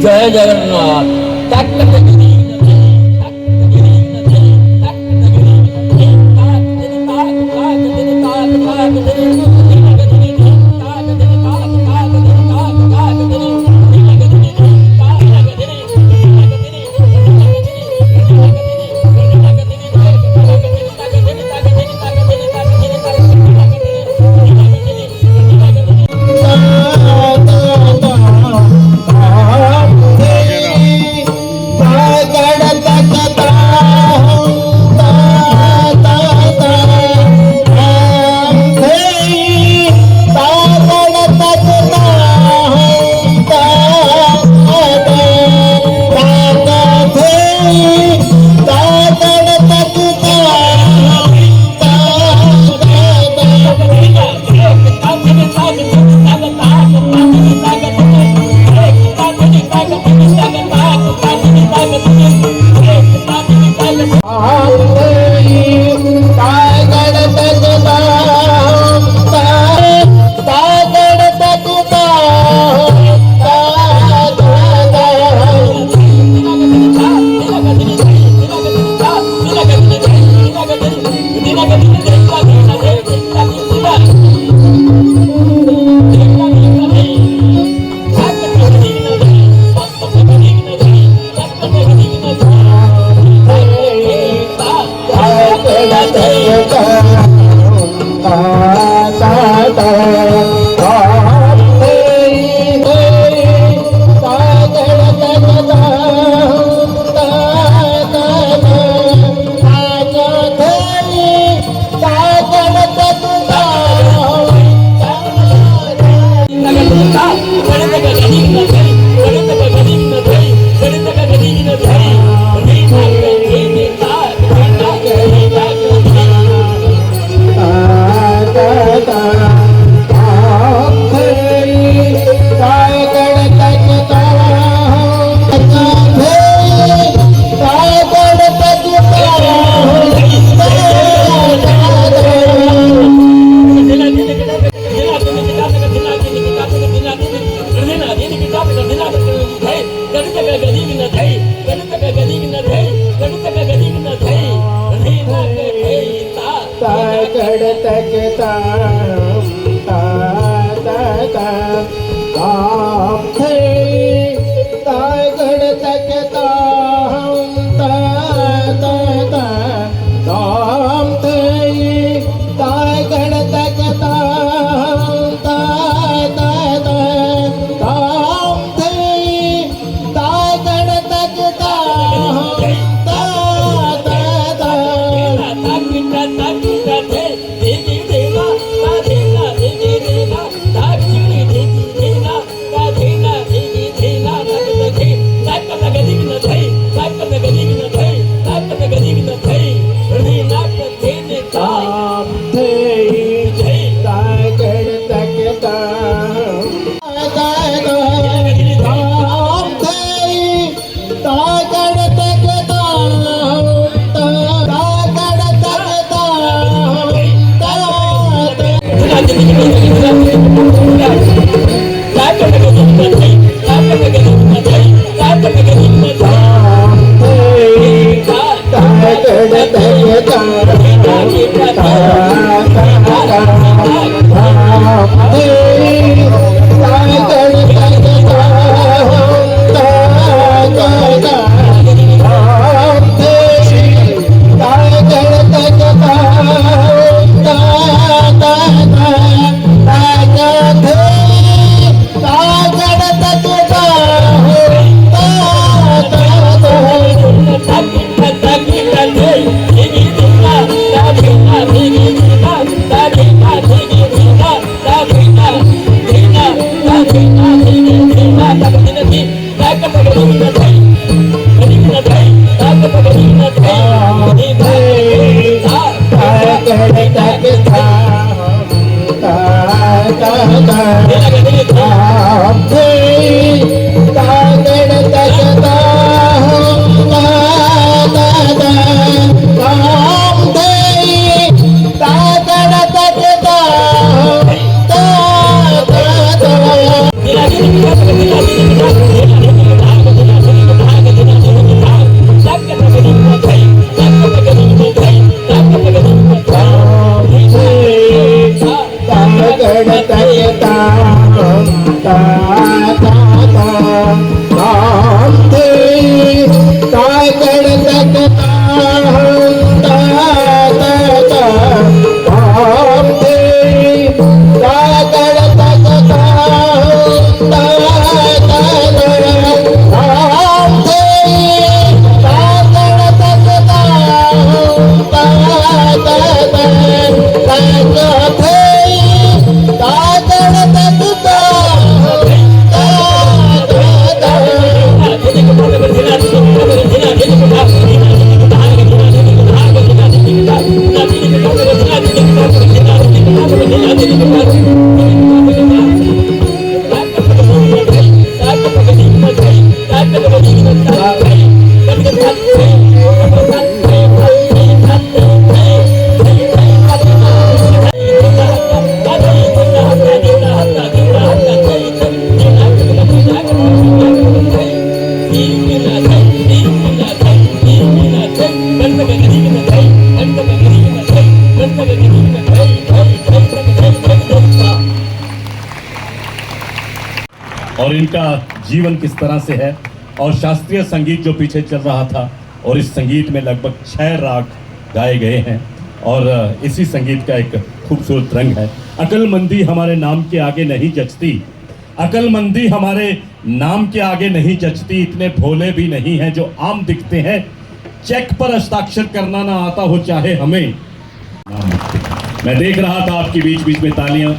जय जगन्नाथ। और इनका जीवन किस तरह से है और शास्त्रीय संगीत जो पीछे चल रहा था और इस संगीत में लगभग 6 राग गाए गए हैं और इसी संगीत का एक खूबसूरत रंग है। अक्लमंदी हमारे नाम के आगे नहीं जचती, अक्लमंदी हमारे नाम के आगे नहीं जचती, इतने भोले भी नहीं हैं जो आम दिखते हैं, चेक पर हस्ताक्षर करना ना आता हो चाहे हमें। मैं देख रहा था आपकी बीच बीच में तालियां